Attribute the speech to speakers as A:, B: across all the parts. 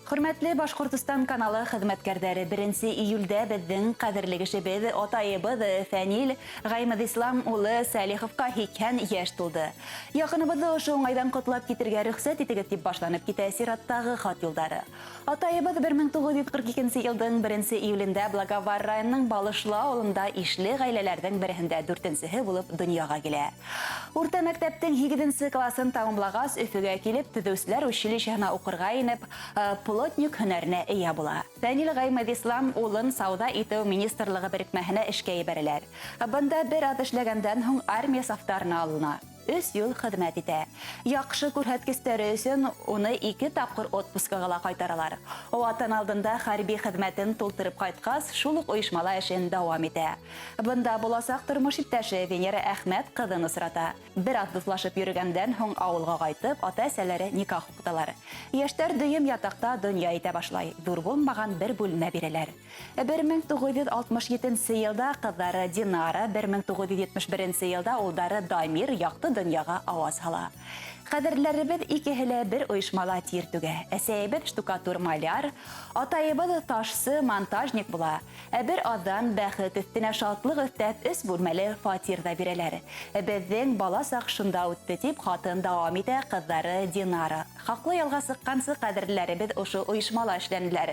A: Хөрмәтле Башкортстан каналы хезмәткәрләре, 1 июльдә безнең кадерле кешебез атаебыз Фәнил Гаймәдислам улы Сәлиховка 80 яшь тулды. Якыныбызны ошо уңайдан котлап китергә рөхсәт итегез дип башланып китә сираттагы хат юлдары. Атаебыз 1942 елның 1 июлендә Благовар районының Балышлы авылында ишле гаиләләрдән берендә 4-нче булып дөньяга килә. Урта мәктәптең 7 классын тәмамлагач Өфөгә килеп, төзүчеләр училищеһына укырга инеп, плотник һөнәренә ия була. Фәнил Гаймәдислам улын сауда итү министрлыгы берекмәһенә эшкә ибәрәләр. Бында бер ат эшләгәндән һуң армия сафтарына алына. 3 ел хезмәт итә. Яхшы күрһәткечләре өчен уны 2 тапкыр отпускыга кайтаралар. О атын алдында хәрби хезмәтен тултырып кайткас, шул ук оешмала эшен дәвам итә. Бында буласак тормыш иптәше Венера Әхмәт кызын сырата. Бер ат дуслашып йөргәндән һуң авылга кайтып, ата-әсәләре никах укыталар. Яшьтәр дөем ятакта дөнья итә башлай. Дур булмаган бер бүлмә бирәләр. 1967 елда кызлары Динара, 1971 елда улдары Дамир якты дөньяга аваз ала. Кадерләребез икеһеле бер оешмала тиртүгә. Әсәебез штукатур маляр, атаебыз ташсы монтажник була. Бер аздан бәхет өстенә шатлык өстәп 3 бүлмәле фатирда бирәләр. Безнең бала сак шунда үтте дип хатын дәвам итә кызлары Динара. Хаклы ялга сыккансы кадерләребез ошо оешмала эшләнделәр.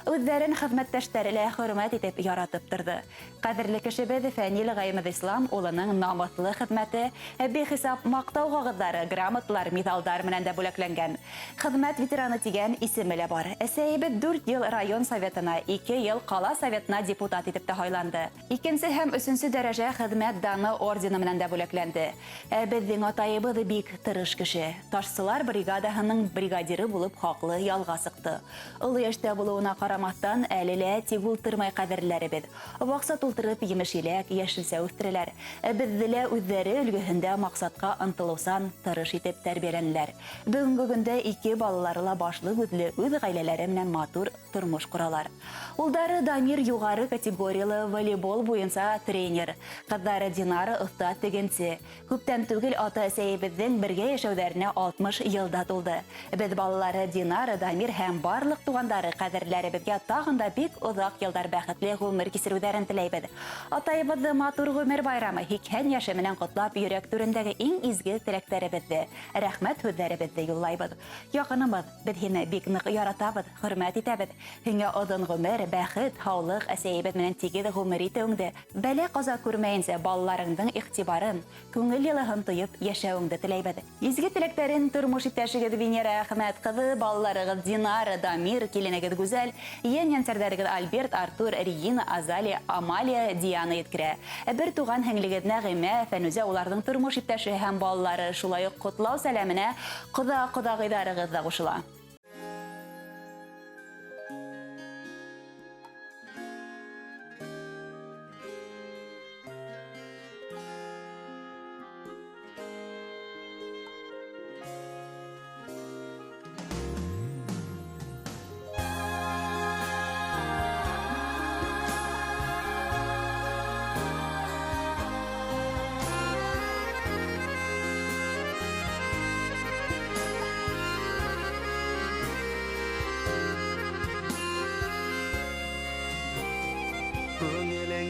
A: Үзләрен хезмәттәшләренә хөрмәт итеп яратып торды. Кадерле кешебез Фәнил Гаймәдислам улының намыслы хезмәте бехисап мактау кагыдлары, грамоталар, медалдар менән дә бүләкләнгән. Хезмәт ветераны дигән исеме лә бар. Әсәебез 4 ел район советына, 2 ел кала советына депутат итеп тә сайланды. 2 һәм 3 дәрәҗә хезмәт даны ордены менән дә бүләкләнде. Безнең атаебыз бик тырыш кеше. Ташсылар бригадаһының бригадиры булып хаклы ялга сыкты. Олы яшьтә булуына карамастан, әлелә тик ултырмай кадерләребез. Вакса тултырып емеш-еләк, яшелсә үстерәләр. Бездә үзләре өлгеһендә максатка ынтылусан тырыш итеп тәрбияләнделәр. Бүгенге көндә 2 балалары башлы үзле үз гаиләләре белән матур тормыш коралар. Улдары Дамир югары категориялы волейбол буенча тренер, кызлары Динара оста тегенче. Күптән түгел ата-әсәебезнең бергә яшәүләренә 60 елда тулды. Без балалары Динара, Дамир һәм барлык тугандары кадерләребезгә тагын да бик озак елдар бәхетле гомер кисерүләрен теләйбез. Атаебызны матур гомер байрамы 80 яшы менән котлап йөрәк түрендәге иң изге теләкләребезне, рәхмәт сүзләребезне юллайбыз. Якыныбыз, без һине бик нык яратабыз, хөрмәт итәбез. Һиңа озын гомер, бәхет, һаулык, әсәебез менән тигез гомер итүеңдә, бәла-каза күрмәенсә балаларыңның игътибарын, күңел йылыһын тоеп яшәүеңдә теләйбез. Изге теләкләрен тормыш иптәшегез Венера Әхмәт кызы, балаларыгыз Динара, Дамир, киленегез Гүзәл, яньянсәрдәрегез Альберт, Артур, Регина, Азалия, Амалия, Диана еткерә. Бер туган һеңлегез Нәгыймә, Фәнүзә уларның тормыш иптәше һәм балалары шулай ук котлау сәламенә кодагыйдарыгыз да кушыла.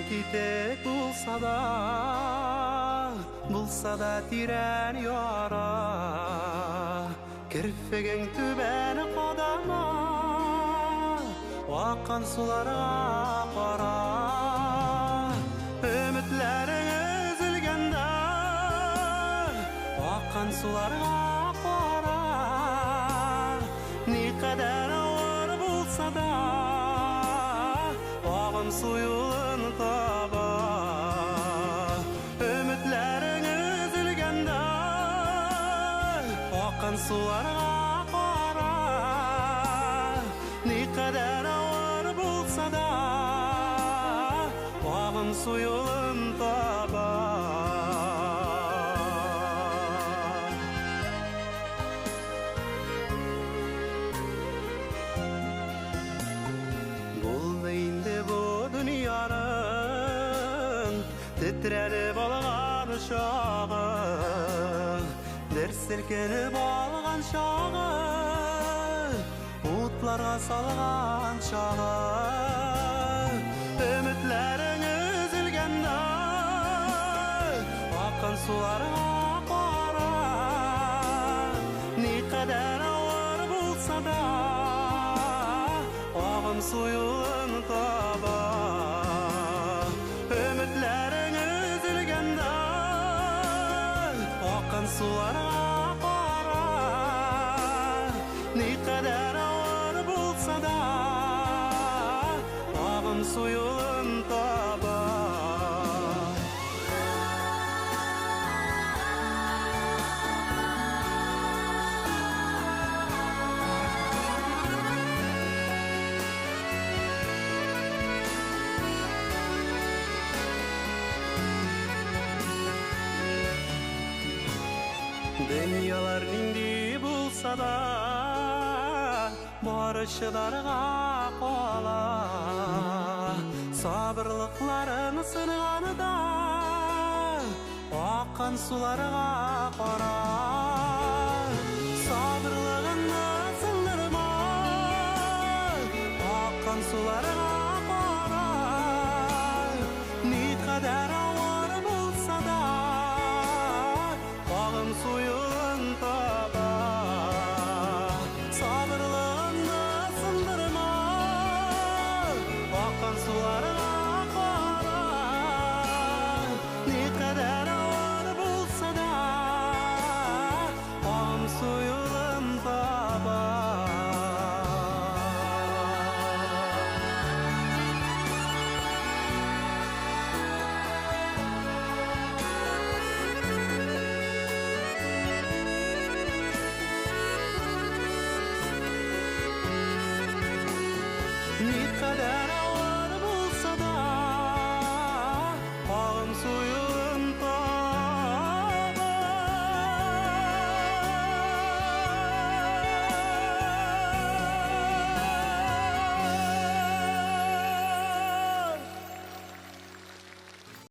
B: Китек булса да тирән яра, кирпегең түбән кадама, аккан суларга кара, өметләрең өзелгәндә, аккан суларга кара, никадәр авыр булса да, агым суюын таба. Өметләрең өзелгәндә, аккан суларга кара, никадәр авыр булса да, агым суюын таба. Titrelip algan şağı, ders silkenip algan şağı, суларға салған шағы үмітлерің үзілгенде аққан суларға қара не қадар ауыр болса да ағын суюын таба үмітлерің үзілгенде аққан суларға қара не қадар ауыр болса да ағын суюын таба Dünyalar nindi bulsa da barışıdарға qola sabırlıqların sınğanı da аққан суларға қара sabırlığını sındırma аққан суларға